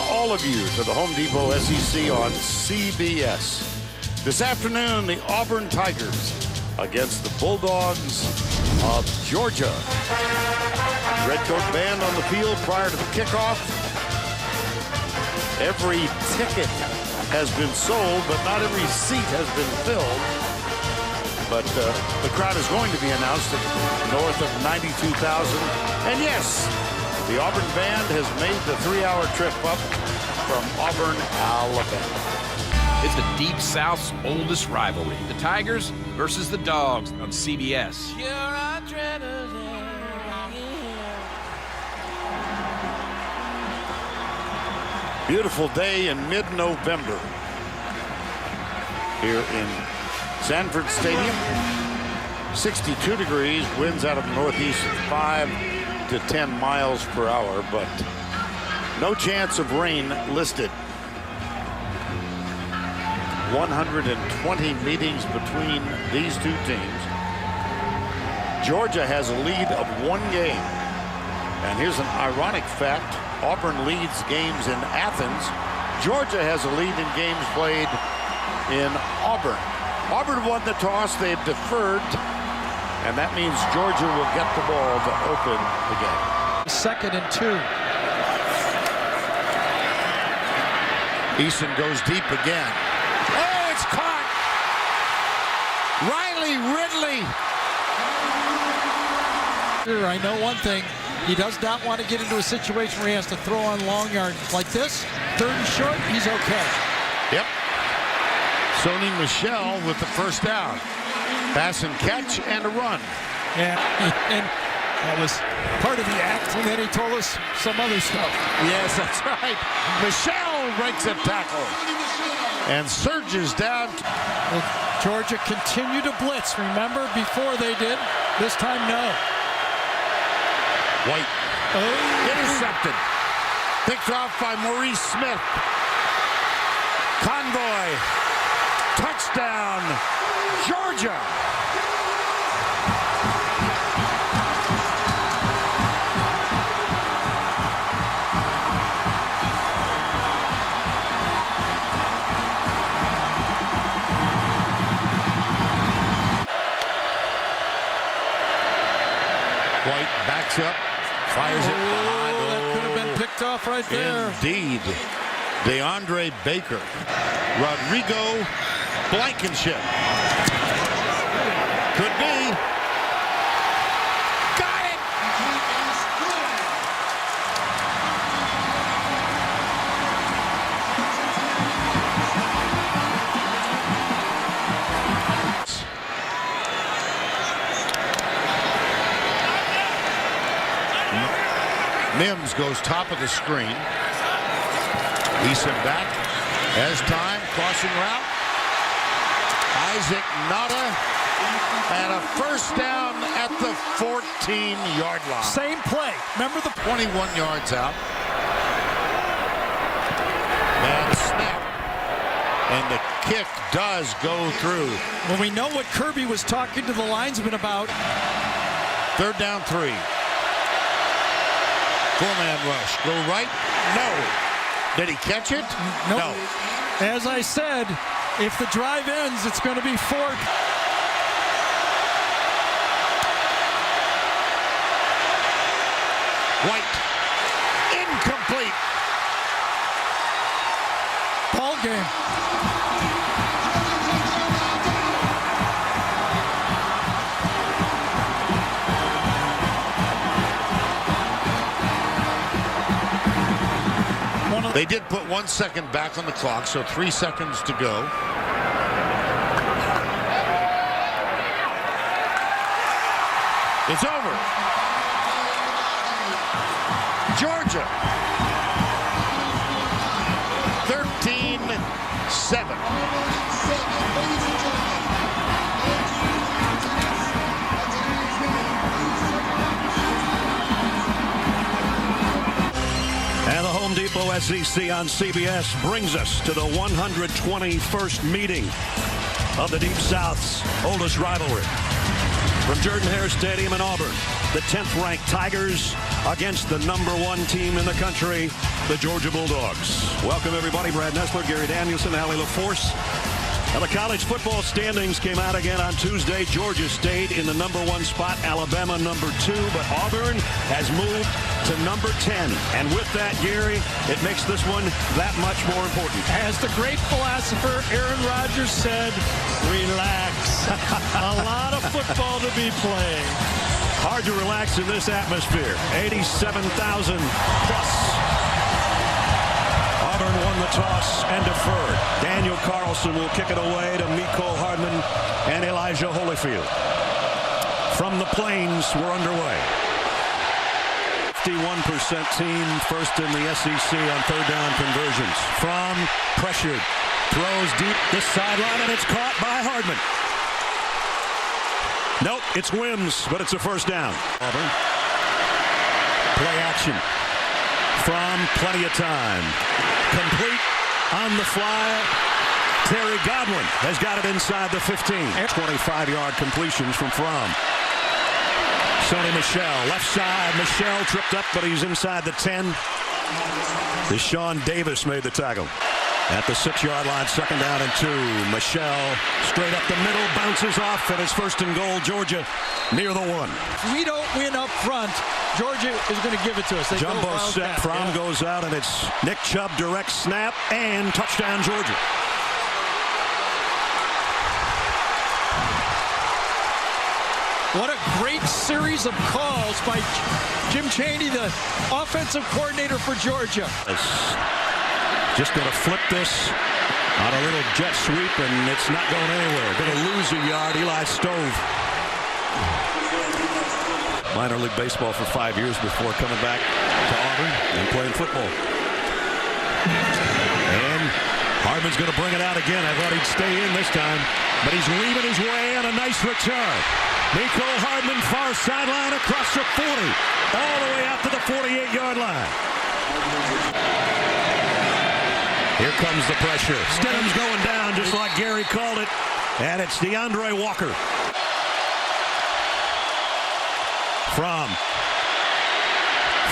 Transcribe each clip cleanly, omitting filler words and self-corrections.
all of you to the Home Depot SEC on CBS. This afternoon, the Auburn Tigers against the Bulldogs of Georgia. Redcoat band on the field prior to the kickoff. Every ticket has been sold, but not every seat has been filled. But the crowd is going to be announced at north of 92,000. And yes, the Auburn band has made the 3-hour trip up from Auburn, Alabama. It's the Deep South's oldest rivalry. The Tigers versus the Dogs on CBS. Beautiful day in mid-November here in Sanford Stadium. 62 degrees, winds out of the northeast at 5 to 10 miles per hour, but no chance of rain listed. 120 meetings between these two teams. Georgia has a lead of 1 game. And here's an ironic fact. Auburn leads games in Athens. Georgia has a lead in games played in Auburn. Auburn won the toss. They've deferred. And that means Georgia will get the ball to open the game. 2nd and 2. Eason goes deep again. Oh, it's caught. Riley Ridley. I know one thing. He does not want to get into a situation where he has to throw on long yard like this. 3rd and short, he's okay. Yep. Sony Michel with the first down. Pass and catch and a run. And that was part of the act, and then he told us some other stuff. Yes, that's right. Michel breaks a tackle and surges down. Well, Georgia continued to blitz. Remember, before they did. This time, no. White intercepted. Picked off by Maurice Smith. Convoy. Touchdown, Georgia. White backs up. Fires it behind. That could have been picked off right there. Indeed. DeAndre Baker. Rodrigo Blankenship. Could be. Got it! Mims goes top of the screen. Eason back. Has time. Crossing route. Isaac Nada. And a first down at the 14-yard line. Same play. Remember the 21 yards out. And snap. And the kick does go through. Well, we know what Kirby was talking to the linesman about. 3rd down 3. Full man rush. Go right? No. Did he catch it? Nope. No. As I said, if the drive ends, it's going to be 4. White. Incomplete. Ball game. They did put 1 second back on the clock, so 3 seconds to go. It's over. Georgia. 13-7. And the Home Depot SEC on CBS brings us to the 121st meeting of the Deep South's oldest rivalry. From Jordan-Hare Stadium in Auburn, the 10th-ranked Tigers against the #1 team in the country, the Georgia Bulldogs. Welcome, everybody. Brad Nessler, Gary Danielson, Allie LaForce. Now, the college football standings came out again on Tuesday. Georgia stayed in the #1 spot, Alabama #2, but Auburn has moved to #10. And with that, Gary, it makes this one that much more important. As the great philosopher Aaron Rodgers said, relax. A lot of football to be played. Hard to relax in this atmosphere. 87,000 plus. Auburn won the toss and deferred. Daniel Carlson will kick it away to Mecole Hardman and Elijah Holyfield. From the plains, we're underway. 51% team, first in the SEC on third down conversions. From pressured, throws deep this sideline, and it's caught by Hardman. Nope, it's Wims, but it's a first down. Auburn. Play action. From plenty of time. Complete on the fly. Terry Godwin has got it inside the 15. 25-yard completions from Fromm. Sony Michel, left side. Michel tripped up, but he's inside the 10. Deshaun Davis made the tackle. At the 6-yard line, second down and 2. Michel straight up the middle, bounces off, and it's first and goal. Georgia near the 1. If we don't win up front, Georgia is going to give it to us. They Jumbo set. Fromm goes out, and it's Nick Chubb, direct snap, and touchdown, Georgia. What a great series of calls by Jim Chaney, the offensive coordinator for Georgia. Just going to flip this on a little jet sweep, and it's not going anywhere. Going to lose a yard. Eli Stove. Minor league baseball for 5 years before coming back to Auburn and playing football. And Hardman's going to bring it out again. I thought he'd stay in this time, but he's weaving his way, and a nice return. Mecole Hardman, far sideline across the 40, all the way out to the 48-yard line. Here comes the pressure. Stidham's going down just like Gary called it. And it's DeAndre Walker. Fromm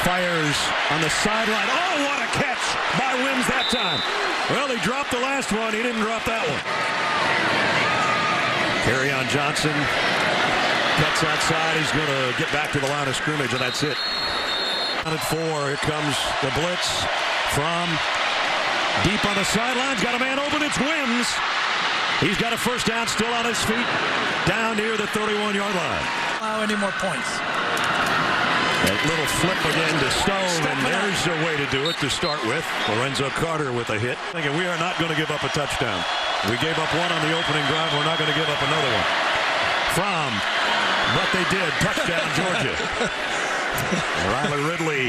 fires on the sideline. Oh, what a catch by Wims that time. Well, he dropped the last one. He didn't drop that one. Kerryon Johnson cuts outside. He's going to get back to the line of scrimmage, and that's it. At 4, here comes the blitz from deep on the sidelines, got a man open, it's Wims. He's got a first down, still on his feet, down near the 31-yard line. Allow any more points. That little flip again to Stone, and there's a way to do it to start with. Lorenzo Carter with a hit. Thinking we are not going to give up a touchdown. We gave up one on the opening drive, we're not going to give up another one. Fromm, but they did. Touchdown, Georgia. Riley Ridley.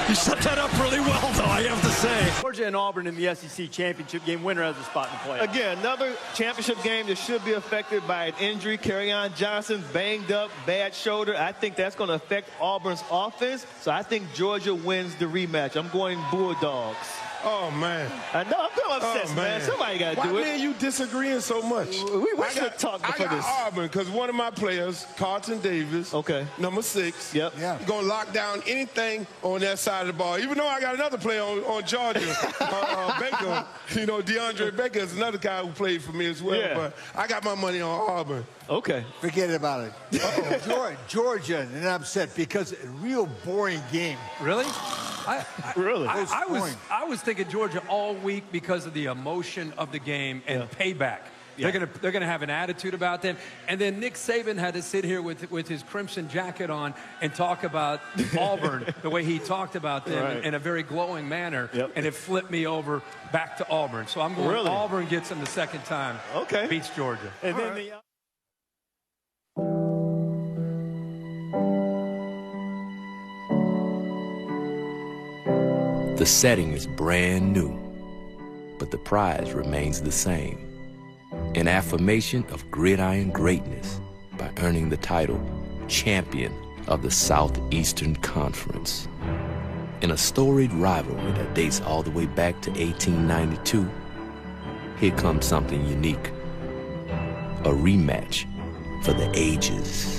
You set that up really well, though, I have to say. Georgia and Auburn in the SEC championship game. Winner has a spot in the playoff. Again, another championship game that should be affected by an injury. Kerryon Johnson banged up, bad shoulder. I think that's going to affect Auburn's offense. So I think Georgia wins the rematch. I'm going Bulldogs. Oh, man. I know. I'm upset, man. Somebody got to do it. Why, man, you disagreeing so much? We should have talked before this. I got Auburn because one of my players, Carlton Davis, number 6, yep, going to lock down anything on that side of the ball. Even though I got another player on Georgia, Baker. You know, DeAndre Baker is another guy who played for me as well. Yeah. But I got my money on Auburn. Okay. Forget about it. Georgia, and I'm upset because a real boring game. Really? Really? I was thinking Georgia all week because of the emotion of the game and payback. They're gonna have an attitude about them. And then Nick Saban had to sit here with his crimson jacket on and talk about Auburn the way he talked about them in a very glowing manner. Yep. And it flipped me over back to Auburn. So I'm going Auburn gets them the second time. Okay. Beats Georgia. And then The setting is brand new, but the prize remains the same. An affirmation of gridiron greatness by earning the title Champion of the Southeastern Conference. In a storied rivalry that dates all the way back to 1892, here comes something unique. A rematch for the ages.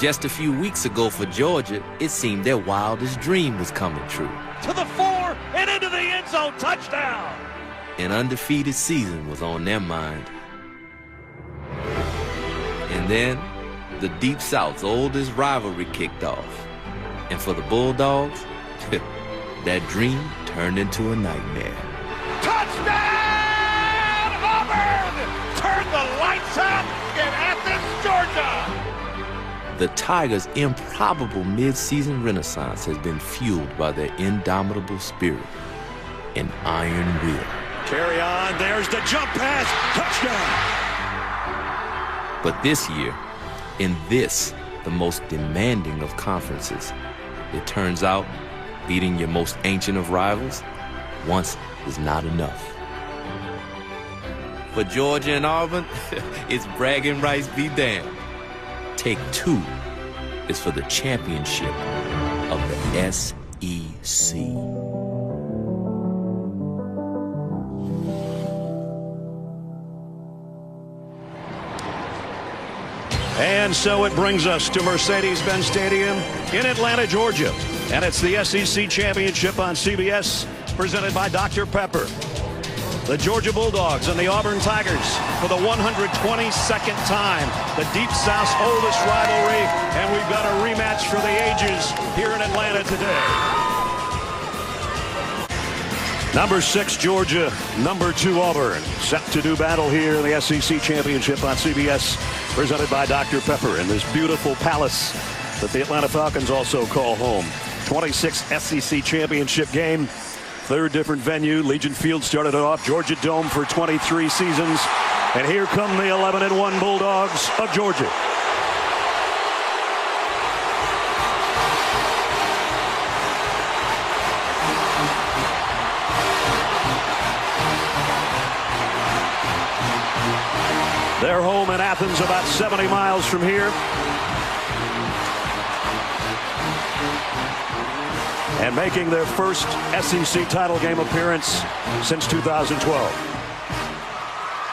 Just a few weeks ago for Georgia, it seemed their wildest dream was coming true. To the 4 and into the end zone, touchdown! An undefeated season was on their mind. And then, the Deep South's oldest rivalry kicked off. And for the Bulldogs, that dream turned into a nightmare. Touchdown, Auburn! Turn the lights out in Athens, Georgia! The Tigers' improbable mid-season renaissance has been fueled by their indomitable spirit and iron will. Carry on, there's the jump pass, touchdown! But this year, in this, the most demanding of conferences, it turns out beating your most ancient of rivals once is not enough. For Georgia and Auburn, it's bragging rights be damned. Take 2 is for the championship of the SEC. And so it brings us to Mercedes-Benz Stadium in Atlanta, Georgia. And it's the SEC Championship on CBS, presented by Dr. Pepper. The Georgia Bulldogs and the Auburn Tigers for the 122nd time. The Deep South's oldest rivalry, and we've got a rematch for the ages here in Atlanta today. Number 6, Georgia. Number 2, Auburn. Set to do battle here in the SEC Championship on CBS, presented by Dr. Pepper in this beautiful palace that the Atlanta Falcons also call home. 26th SEC Championship game. 3rd different venue. Legion Field started it off. Georgia Dome for 23 seasons. And here come the 11-1 Bulldogs of Georgia. They're home in Athens, about 70 miles from here. And making their first SEC title game appearance since 2012.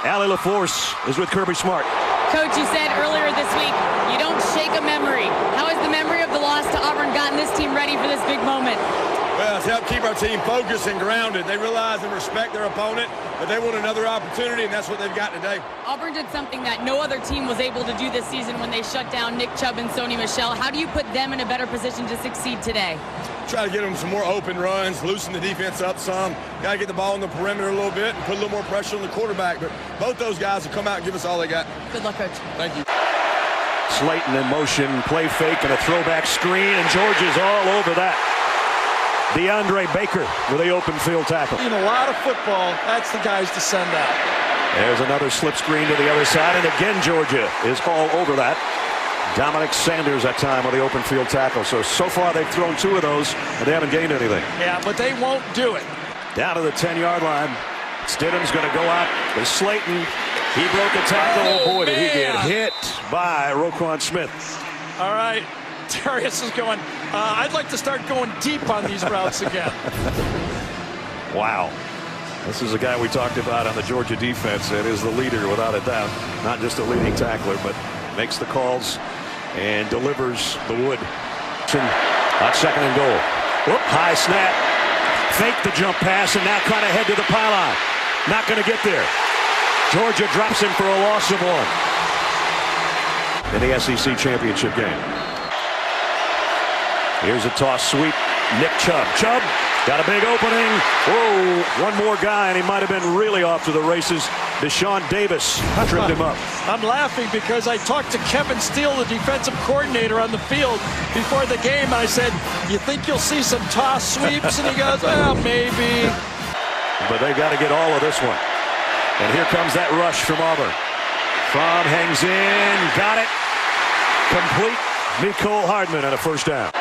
Allie LaForce is with Kirby Smart. Coach, you said earlier this week, you don't shake a memory. How has the memory of the loss to Auburn gotten this team ready for this big moment? Well, it's helped keep our team focused and grounded. They realize and respect their opponent, but they want another opportunity, and that's what they've got today. Auburn did something that no other team was able to do this season when they shut down Nick Chubb and Sony Michel. How do you put them in a better position to succeed today? Try to get them some more open runs, loosen the defense up some. Got to get the ball in the perimeter a little bit and put a little more pressure on the quarterback. But both those guys will come out and give us all they got. Good luck, Coach. Thank you. Slayton in motion, play fake and a throwback screen, and Georgia's all over that. DeAndre Baker with the open field tackle. In a lot of football, that's the guys to send out. There's another slip screen to the other side, and again Georgia is all over that. Dominic Sanders that time with the open field tackle. So far they've thrown 2 of those, and they haven't gained anything. Yeah, but they won't do it. Down to the 10-yard line. Stidham's going to go out with Slayton. He broke a tackle. Oh, boy, did he man. get hit by Roquan Smith. All right. Darius is going, I'd like to start going deep on these routes again. Wow. This is a guy we talked about on the Georgia defense and is the leader without a doubt. Not just a leading tackler, but makes the calls and delivers the wood. On 2nd and goal. Whoop, high snap. Fake the jump pass and now kind of head to the pylon. Not going to get there. Georgia drops him for a loss of 1 in the SEC championship game. Here's a toss sweep. Nick Chubb. Chubb got a big opening. Whoa, one more guy, and he might have been really off to the races. Deshaun Davis tripped him up. I'm laughing because I talked to Kevin Steele, the defensive coordinator on the field before the game. I said, you think you'll see some toss sweeps? And he goes, well, maybe. But they got to get all of this one. And here comes that rush from Auburn. Fromm hangs in, got it. Complete. Mecole Hardman and a first down.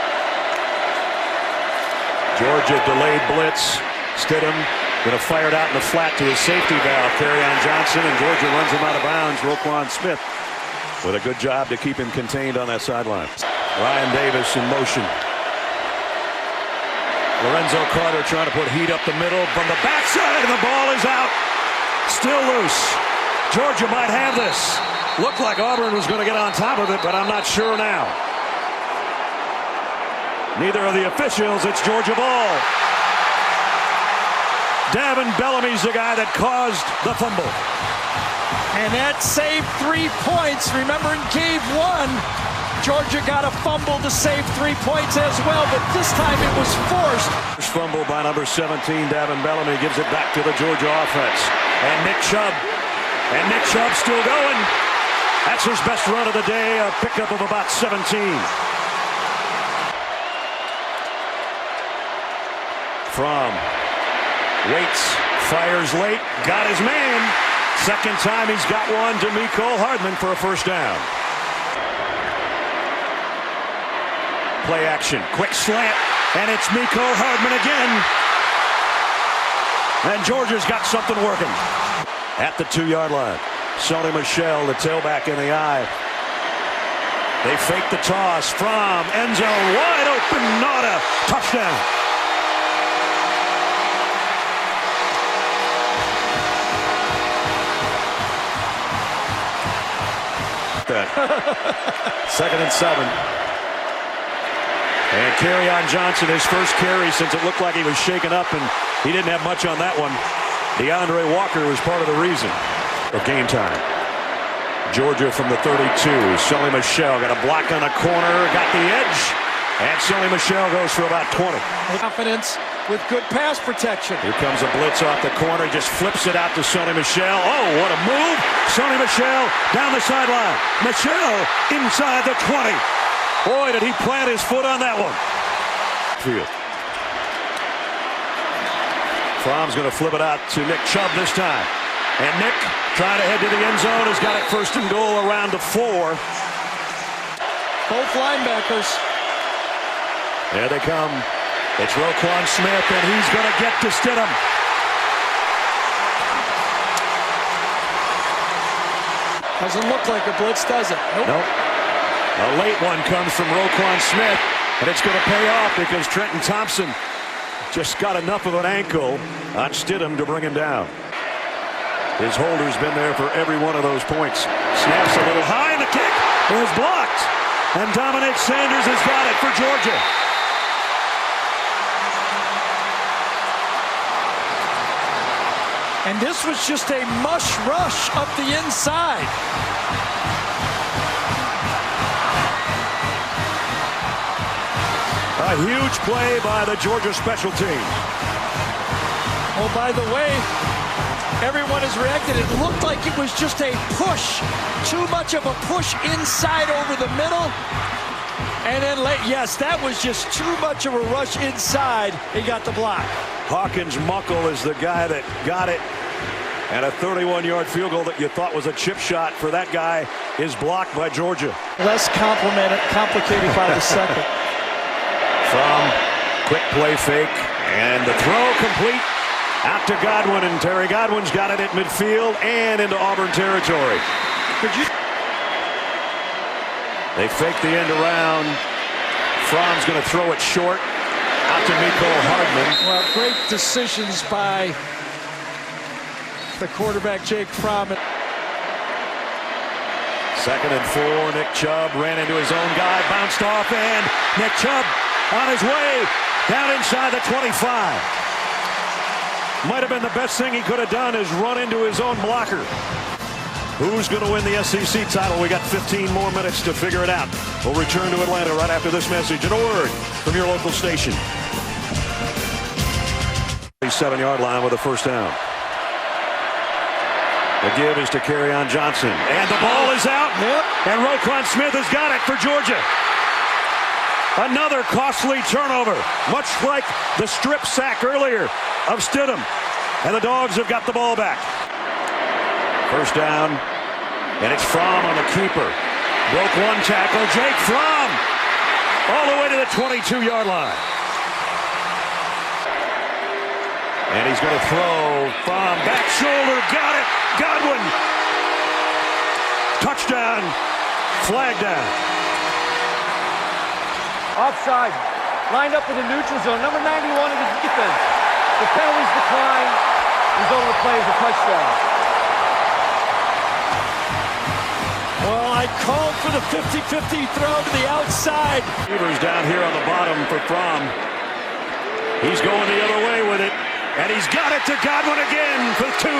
Georgia delayed blitz. Stidham going to fire it out in the flat to his safety valve. Kerryon Johnson, and Georgia runs him out of bounds. Roquan Smith with a good job to keep him contained on that sideline. Ryan Davis in motion. Lorenzo Carter trying to put heat up the middle from the backside, and the ball is out. still loose. Georgia might have this. Looked like Auburn was going to get on top of it, but I'm not sure now. Neither of the officials. It's Georgia ball. Davin Bellamy's the guy that caused the fumble. And that saved 3 points. Remember in game 1, Georgia got a fumble to save 3 points as well, but this time it was forced. Fumble by number 17, Davin Bellamy, gives it back to the Georgia offense. And Nick Chubb still going. That's his best run of the day, a pickup of about 17. From waits, fires late, got his man. Second time he's got one to Mecole Hardman for a first down. Play action, quick slant, and it's Mecole Hardman again. And Georgia's got something working. At the 2-yard line, Sony Michel, the tailback in the eye. They fake the toss from end zone, wide open, Nauta, touchdown. Second and 7. And Kerryon Johnson, his first carry since it looked like he was shaken up, and he didn't have much on that one. DeAndre Walker was part of the reason of game time. Georgia from the 32. Sony Michel got a block on a corner, got the edge, and Sony Michel goes for about 20. Confidence with good pass protection. Here comes a blitz off the corner, just flips it out to Sony Michel. Oh, what a move. Sony Michel down the sideline. Michel inside the 20. Boy, did he plant his foot on that one. Field. Fromm's going to flip it out to Nick Chubb this time. And Nick, trying to head to the end zone, has got it first and goal around the 4. Both linebackers. There they come. It's Roquan Smith, and he's going to get to Stidham. Doesn't look like a blitz, does it? Nope. A late one comes from Roquan Smith, and it's going to pay off because Trenton Thompson just got enough of an ankle on Stidham to bring him down. His holder's been there for every one of those points. Snaps a little high, and the kick is blocked. And Dominic Sanders has got it for Georgia. And this was just a mush rush up the inside. A huge play by the Georgia special teams. Oh, by the way, everyone has reacted. It looked like it was just a push. Too much of a push inside over the middle. And then yes, that was just too much of a rush inside. He got the block. Hawkins Muckle is the guy that got it. And a 31-yard field goal that you thought was a chip shot for that guy is blocked by Georgia. Less complicated by the second. From quick play fake, and the throw complete out to Godwin, and Terry Godwin's got it at midfield and into Auburn territory. They fake the end around. Fromm's going to throw it short out to Mecole Hardman. Well, great decisions by the quarterback, Jake Fromm. Second and 4, Nick Chubb ran into his own guy, bounced off, and Nick Chubb on his way down inside the 25. Might have been the best thing he could have done is run into his own blocker. Who's going to win the SEC title? We got 15 more minutes to figure it out. We'll return to Atlanta right after this message and a word from your local station. 7-yard line with a first down. The give is to Kerryon Johnson, and the ball is out. And Roquan Smith has got it for Georgia. Another costly turnover, much like the strip sack earlier of Stidham. And the Dogs have got the ball back. First down, and it's Fromm on the keeper. Broke one tackle, Jake Fromm, all the way to the 22-yard line. And he's going to throw. Fromm, back shoulder, got it. Godwin. Touchdown. Flag down. Offside. Lined up in the neutral zone. Number 91 of the defense. The penalty's declined. Result of the play is a touchdown. I called for the 50-50 throw to the outside. Receivers down here on the bottom for Fromm. He's going the other way with it, and he's got it to Godwin again for 2.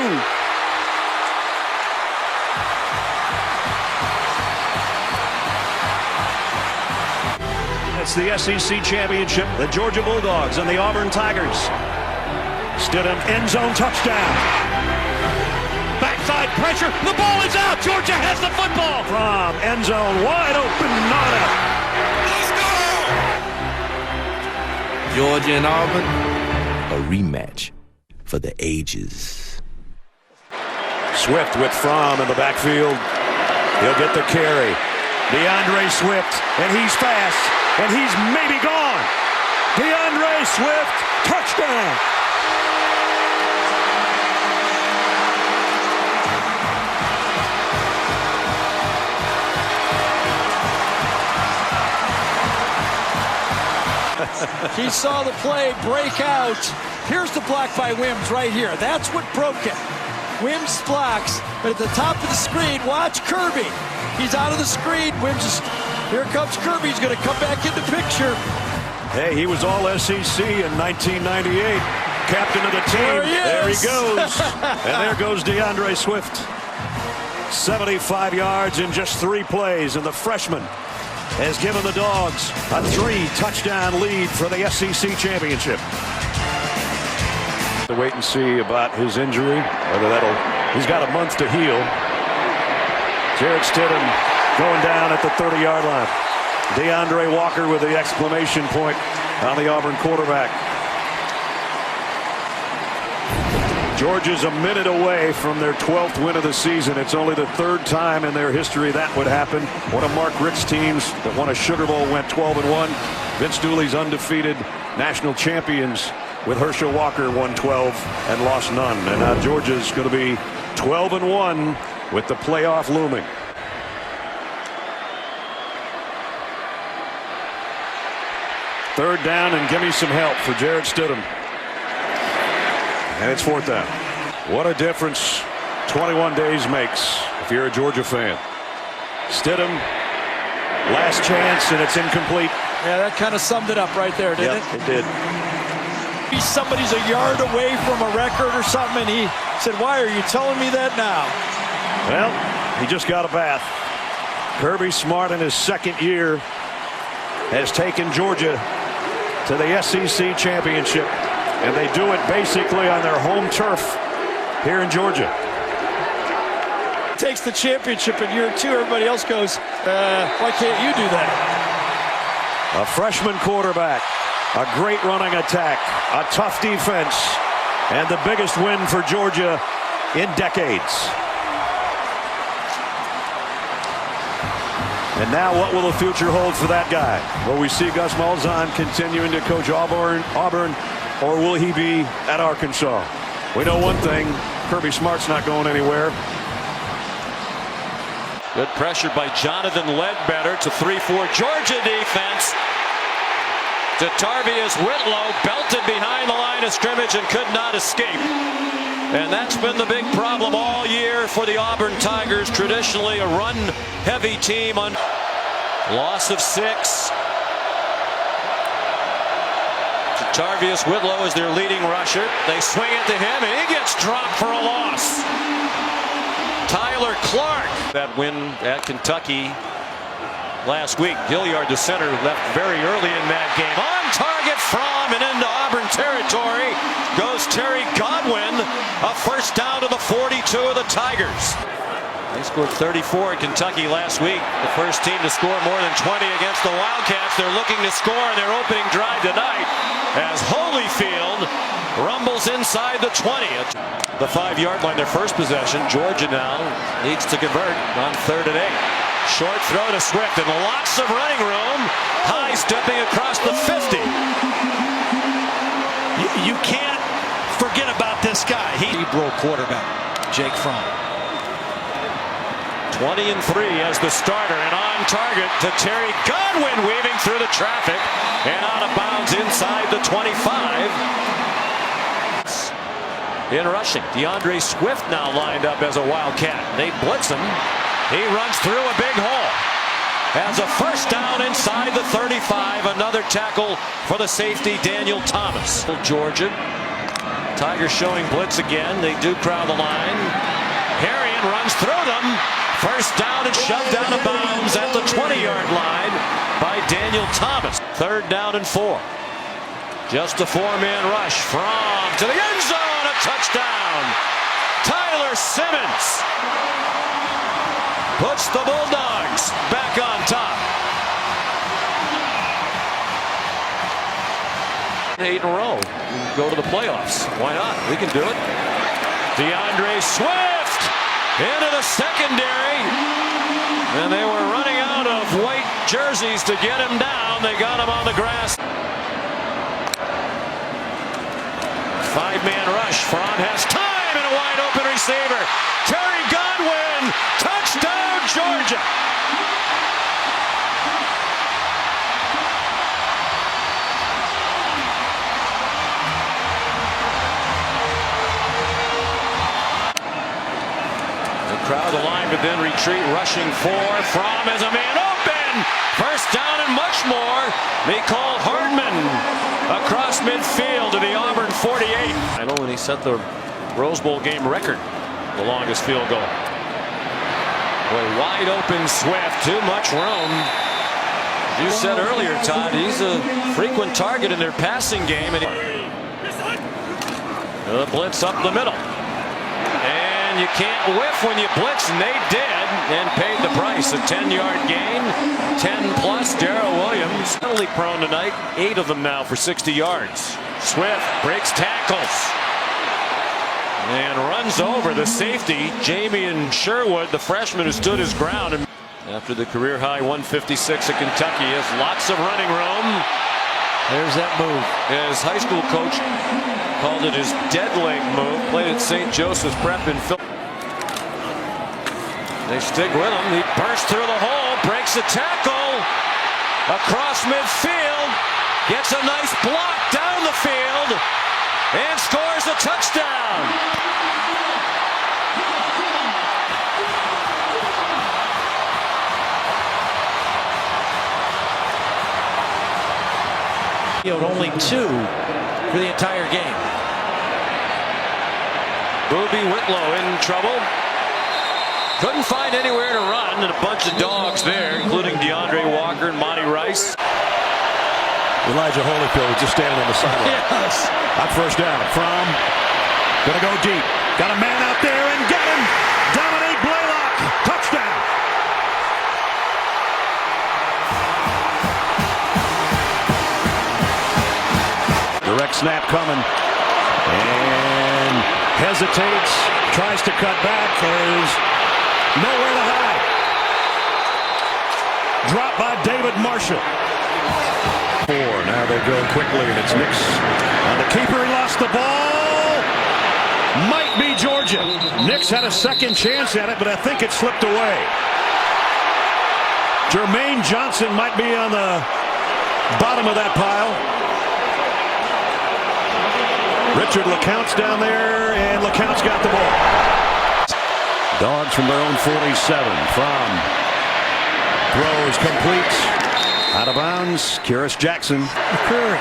It's the SEC championship, the Georgia Bulldogs and the Auburn Tigers. Stidham, end zone touchdown. Backside pressure. The ball is out. Georgia has the football. From end zone, wide open, not out. Georgia and Auburn, a rematch for the ages. Swift with Fromm in the backfield. He'll get the carry. DeAndre Swift, and he's fast, and he's maybe gone. DeAndre Swift, touchdown. He saw the play break out. Here's the block by Wims right here. That's what broke it. Wims blocks, but at the top of the screen, watch Kirby. He's out of the screen. Wims is, here comes Kirby. He's going to come back into picture. Hey, he was all SEC in 1998. Captain of the team. There he goes. And there goes DeAndre Swift. 75 yards in just 3 plays, and the freshman has given the Dogs a 3-touchdown lead for the SEC championship. To wait and see about his injury, whether he's got a month to heal. Jarrett Stidham going down at the 30-yard line. DeAndre Walker with the exclamation point on the Auburn quarterback. Georgia's a minute away from their 12th win of the season. It's only the 3rd time in their history that would happen. One of Mark Richt's teams that won a Sugar Bowl went 12-1. Vince Dooley's undefeated national champions with Herschel Walker won 12 and lost none. And now Georgia's going to be 12-1 with the playoff looming. Third down and give me some help for Jarrett Stidham. And it's 4th down. What a difference 21 days makes if you're a Georgia fan. Stidham, last chance, and it's incomplete. Yeah, that kind of summed it up right there, didn't it? It did. Maybe somebody's a yard away from a record or something, and he said, why are you telling me that now? Well, he just got a bath. Kirby Smart in his 2nd year has taken Georgia to the SEC championship. And they do it basically on their home turf here in Georgia. Takes the championship in year 2. Everybody else goes, why can't you do that? A freshman quarterback, a great running attack, a tough defense, and the biggest win for Georgia in decades. And now what will the future hold for that guy? Will we see Gus Malzahn continuing to coach Auburn? Or will he be at Arkansas? We know one thing, Kirby Smart's not going anywhere. Good pressure by Jonathan Ledbetter to 3-4 Georgia defense. DeTarvius Whitlow belted behind the line of scrimmage and could not escape. And that's been the big problem all year for the Auburn Tigers, traditionally a run-heavy team. On loss of 6. Tarvius Whitlow is their leading rusher. They swing it to him, and he gets dropped for a loss. Tyler Clark. That win at Kentucky last week. Gilliard, the center, left very early in that game. On target from and into Auburn territory goes Terry Godwin. A 1st down to the 42 of the Tigers. They scored 34 at Kentucky last week. The first team to score more than 20 against the Wildcats. They're looking to score in their opening drive tonight as Holyfield rumbles inside the 20. The 5-yard line, their first possession. Georgia now needs to convert on 3rd and 8. Short throw to Swift and lots of running room. High stepping across the 50. You can't forget about this guy. Hebrew quarterback, Jake Fromm. 20-3 as the starter, and on target to Terry Godwin, weaving through the traffic and out of bounds inside the 25. In rushing, DeAndre Swift now lined up as a Wildcat. They blitz him. He runs through a big hole. Has a first down inside the 35. Another tackle for the safety, Daniel Thomas. Georgia. Tigers showing blitz again. They do crowd the line. Harrion runs through them. First down and shoved out of bounds at the 20-yard line by Daniel Thomas. Third down and 4. Just a 4-man rush. From to the end zone. A touchdown. Tyler Simmons puts the Bulldogs back on top. 8 in a row. Go to the playoffs. Why not? We can do it. DeAndre Swift into the secondary. And they were running out of white jerseys to get him down. They got him on the grass. 5-man rush. Fromm has time and a wide open receiver. Terry Godwin. Touchdown, Georgia. The crowd aligned but then retreat, rushing for Fromm as a man open. First down and much more. Nicole Hardman across midfield to the Auburn 48. I know when he set the Rose Bowl game record, the longest field goal. Boy, wide open Swift, too much room. As you said earlier, Todd, he's a frequent target in their passing game. And the blitz up the middle. And you can't whiff when you blitz, and they did, and paid the price. A 10-yard gain, 10+. Darrell Williams, penalty prone tonight, 8 of them now for 60 yards. Swift breaks tackles and runs over the safety, Jamie Sherwood, the freshman who stood his ground. And after the career-high 156 at Kentucky, he has lots of running room. There's that move. His high school coach called it his dead leg move. Played at St. Joseph's Prep in Philly. They stick with him. He bursts through the hole, breaks a tackle across midfield, gets a nice block down the field, and scores a touchdown. Only 2 for the entire game. Booby Whitlow in trouble. Couldn't find anywhere to run, and a bunch of dogs there, including DeAndre Walker and Monty Rice. Elijah Holyfield just standing on the sideline. Yes. On first down. Fromm gonna go deep. Got a man out there and get him. Dominique Blaylock. Touchdown. Direct snap coming. And hesitates. Tries to cut back. There's nowhere to hide. Dropped by David Marshall. 4. Now they go quickly, and it's Nix on the keeper. He lost the ball. Might be Georgia. Nix had a second chance at it, but I think it slipped away. Jermaine Johnson might be on the bottom of that pile. Richard LeCount's down there, and LeCount's got the ball. Dogs from their own 47. Fromm throws complete. Out of bounds. Kyrus Jackson. Curry.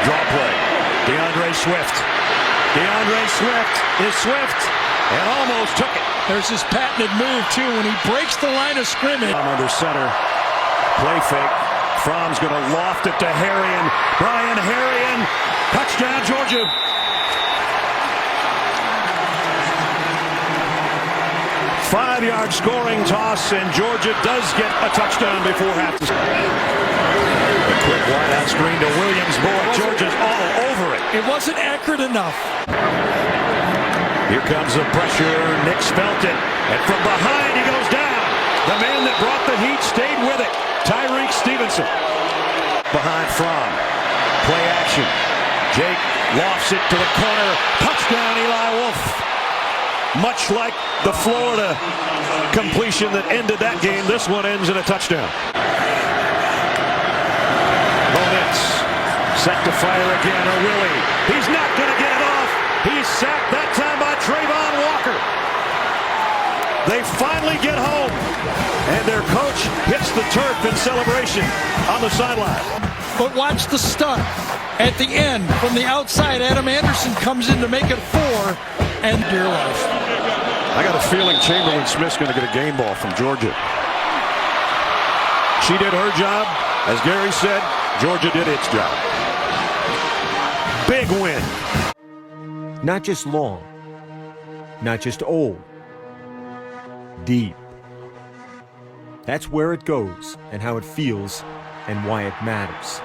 Draw play. DeAndre Swift. DeAndre Swift is Swift and almost took it. There's his patented move, too, when he breaks the line of scrimmage. Under center. Play fake. Fromm's going to loft it to Harrion. Brian Harrion. Touchdown, Georgia. Five-yard scoring toss, and Georgia does get a touchdown before half. A quick wide-out screen to Williams. Boy, Georgia's all over it. It wasn't accurate enough. Here comes the pressure. Nix felt it, and from behind he goes down. The man that brought the heat stayed with it. Tyreek Stevenson. Behind Fromm. Play action. Jake lofts it to the corner. Touchdown, Eli Wolf. Much like the Florida completion that ended that game, this one ends in a touchdown. Bonitz set to fire again, or Willie. He's not going to get it off. He's sacked that time by Trayvon Walker. They finally get home. And their coach hits the turf in celebration on the sideline. But watch the stunt. At the end, from the outside, Adam Anderson comes in to make it 4, and dear life. I got a feeling Chamberlain Smith's going to get a game ball from Georgia. She did her job. As Gary said, Georgia did its job. Big win. Not just long, not just old, deep. That's where it goes and how it feels and why it matters.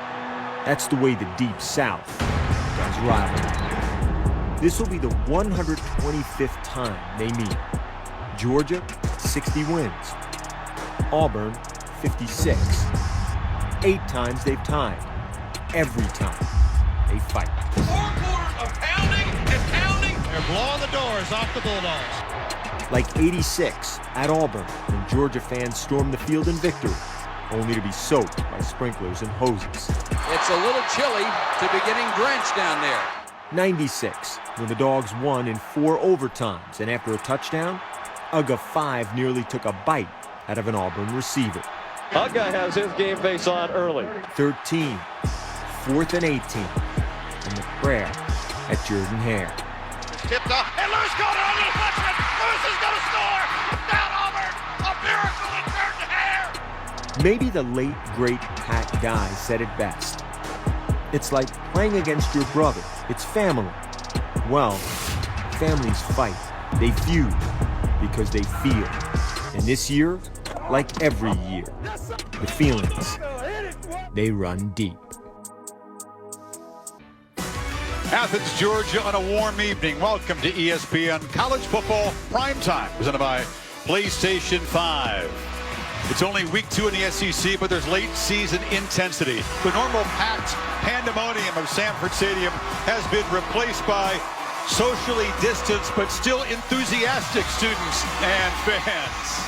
That's the way the Deep South does rivalry. This will be the 125th time they meet. Georgia, 60 wins. Auburn, 56. 8 times they've tied. Every time they fight. 4 quarters of pounding and pounding. They're blowing the doors off the Bulldogs. Like 86 at Auburn when Georgia fans stormed the field in victory, only to be soaked by sprinklers and hoses. It's a little chilly to be getting drenched down there. 96 when the Dogs won in 4 overtimes, and after a touchdown, Uga 5 nearly took a bite out of an Auburn receiver. Uga has his game face on early. 13, 4th and 18, and the prayer at Jordan Hare. Tipped off, and Lewis got it on the deflection. Lewis is going to score. Down Auburn. A miracle in Jordan Hare. Maybe the late, great Pat Guy said it best. It's like playing against your brother. It's family. Well, families fight. They feud because they feel. And this year, like every year, the feelings, they run deep. Athens, Georgia on a warm evening. Welcome to ESPN College Football Primetime, presented by PlayStation 5. It's only week 2 in the SEC, but there's late season intensity. The normal packed pandemonium of Sanford Stadium has been replaced by socially distanced but still enthusiastic students and fans.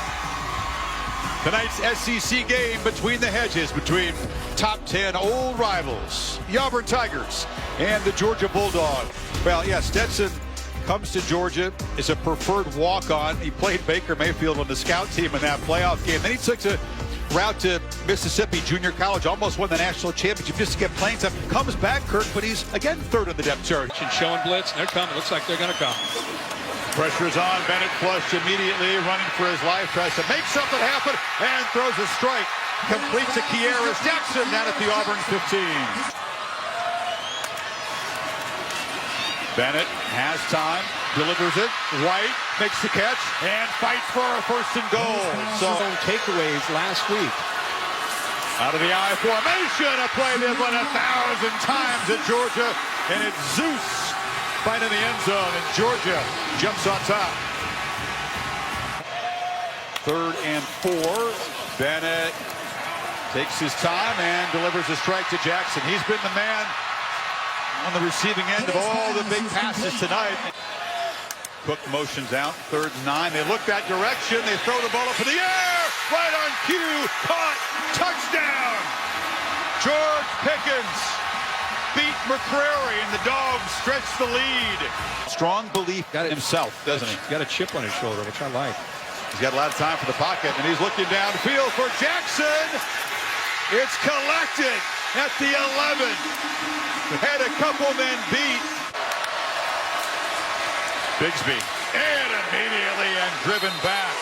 Tonight's SEC game between the hedges, between top 10 old rivals, the Auburn Tigers and the Georgia Bulldogs. Well, yeah, Stetson comes to Georgia as a preferred walk-on. He played Baker Mayfield on the scout team in that playoff game. Then he took the route to Mississippi Junior College, almost won the national championship just to get playing time. Comes back, Kirk, but he's again 3rd in the depth chart. And showing blitz, they're coming. Looks like they're going to come. Pressure is on. Bennett flushed immediately, running for his life, tries to make something happen, and throws a strike. Complete to Kiara Jackson down at the Auburn 15. Bennett has time, delivers it. White makes the catch and fights for a 1st and goal. So takeaways last week. Out of the I formation, a play they've run 1,000 times at Georgia, and it's Zeus finding the end zone, and Georgia jumps on top. 3rd and 4. Bennett takes his time and delivers a strike to Jackson. He's been the man on the receiving end of all the big passes tonight. Cook motions out, 3rd and 9. They look that direction. They throw the ball up in the air. Right on cue. Caught. Touchdown. George Pickens beat McCrary, and the Dogs stretch the lead. Strong belief in himself, doesn't he? Got a chip on his shoulder, which I like. He's got a lot of time for the pocket, and he's looking downfield for Jackson. It's collected at the 11. Had a couple men beat. Bigsby, and immediately and driven back.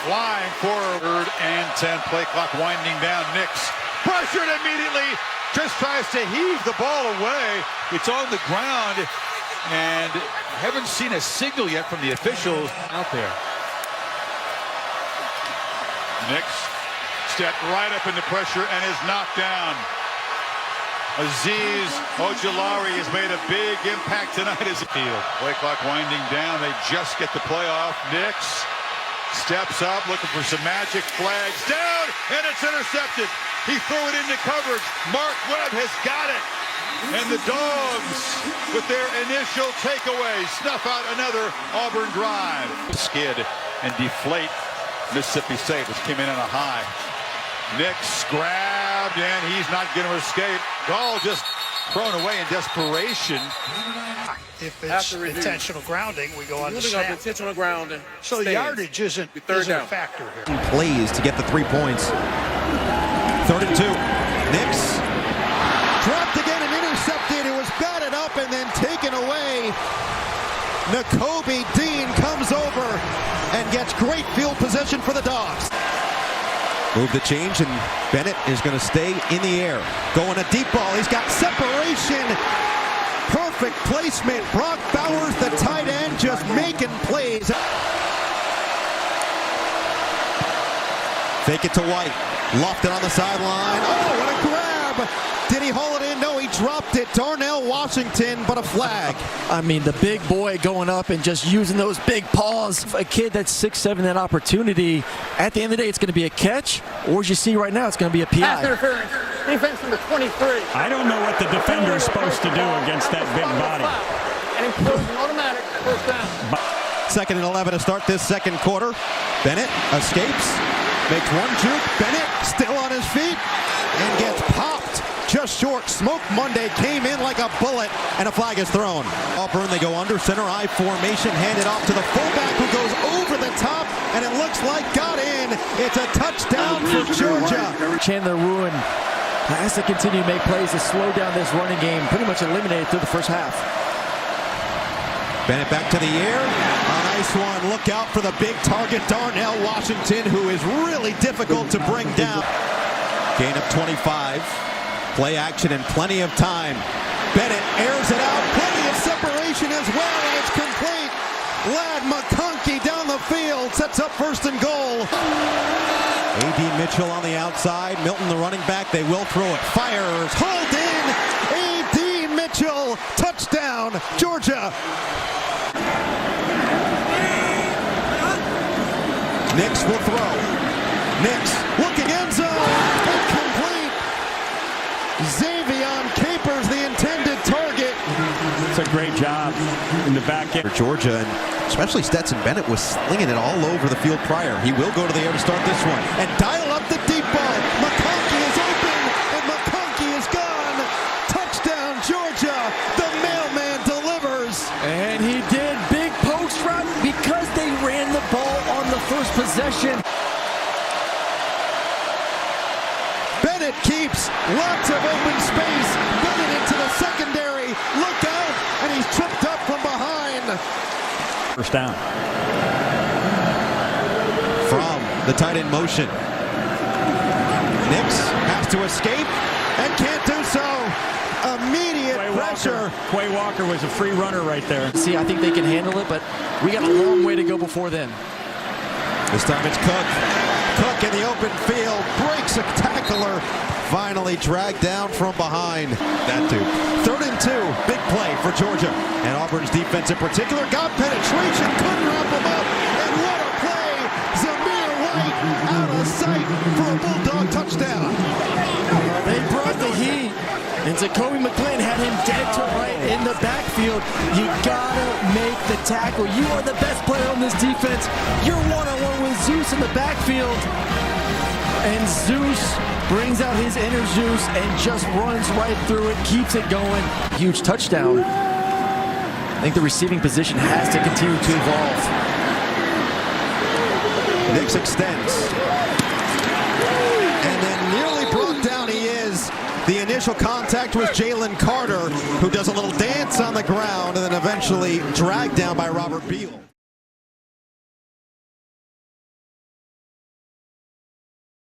Flying forward and 10. Play clock winding down. Nix pressured immediately. Just tries to heave the ball away. It's on the ground, and haven't seen a signal yet from the officials out there. Nix stepped right up into pressure and is knocked down. Aziz Ojulari has made a big impact tonight as a field. Play clock winding down. They just get the playoff. Nix steps up, looking for some magic flags. Down, and it's intercepted. He threw it into coverage. Mark Webb has got it. And the Dogs, with their initial takeaway, snuff out another Auburn drive. Skid and deflate Mississippi State, which came in on a high. Nix grabbed, and he's not going to escape. Gall just thrown away in desperation. If it's intentional grounding, we go on to snap. Intentional grounding. So the yardage isn't a factor here. Plays to get the 3 points. 3rd and 2. Nix dropped again and intercepted. It was batted up and then taken away. Nakobe Dean comes over and gets great field position for the Dogs. Move the change, and Bennett is going to stay in the air. Going a deep ball. He's got separation. Perfect placement. Brock Bowers, the tight end, just making plays. Fake it to White. Lofted on the sideline. Oh, what a grab. Did he haul it in? No, he dropped it. Darnell Washington, but a flag. I mean, the big boy going up and just using those big paws. A kid that's 6'7", that opportunity, at the end of the day, it's going to be a catch, or as you see right now, it's going to be a PI. Pass interference. Defense number 23. I don't know what the defender's supposed to do against that big body. And inclusion automatic first down. 2nd and 11 to start this second quarter. Bennett escapes, makes one juke. Bennett still on his feet and gets popped just short. Smoke Monday came in like a bullet, and a flag is thrown. Auburn, they go under center I formation, handed off to the fullback who goes over the top, and it looks like got in. It's a touchdown for Georgia. Chandler Ruin has to continue to make plays to slow down this running game, pretty much eliminated through the first half. Bennett back to the air. A nice one. Look out for the big target, Darnell Washington, who is really difficult to bring down. Gain of 25. Play action and plenty of time. Bennett airs it out. Plenty of separation as well, and it's complete. Ladd McConkey down the field. Sets up 1st and goal. A.D. Mitchell on the outside. Milton, the running back. They will throw it. Fires. Hauled in. A.D. Mitchell. Touchdown, Georgia. Nix will throw. Nix looking end zone. Incomplete. Xavion Capers, the intended target. It's a great job in the back end. For Georgia, and especially Stetson Bennett was slinging it all over the field prior. He will go to the air to start this one. And dial up the deep ball. McConkey is open, and McConkey is gone. Touchdown, Georgia. The mailman delivers. And he did. Big post route because they ran the ball on the first possession. Bennett keeps lots of open space. Bennett into the secondary. Look out, and he's tripped up from behind. First down. From the tight end motion. Nix has to escape and can't do so. Immediate pressure. Quay Walker was a free runner right there. See, I think they can handle it, but we got a long way to go before then. This time it's Cook. Cook in the open field, breaks a tackler, finally dragged down from behind. That too. 3rd and 2, big play for Georgia. And Auburn's defense in particular got penetration, couldn't wrap them up. And what a play! Zamir White out of sight for a Bulldog touchdown. They brought the heat. And Jacoby McClain had him dead to right in the backfield. You gotta make the tackle. You are the best player on this defense. You're one-on-one with Zeus in the backfield. And Zeus brings out his inner Zeus and just runs right through it, keeps it going. Huge touchdown. I think the receiving position has to continue to evolve. Nix extends. And then nearly brought down he is. The initial contact was Jalen Carter, who does a little dance on the ground and then eventually dragged down by Robert Beal.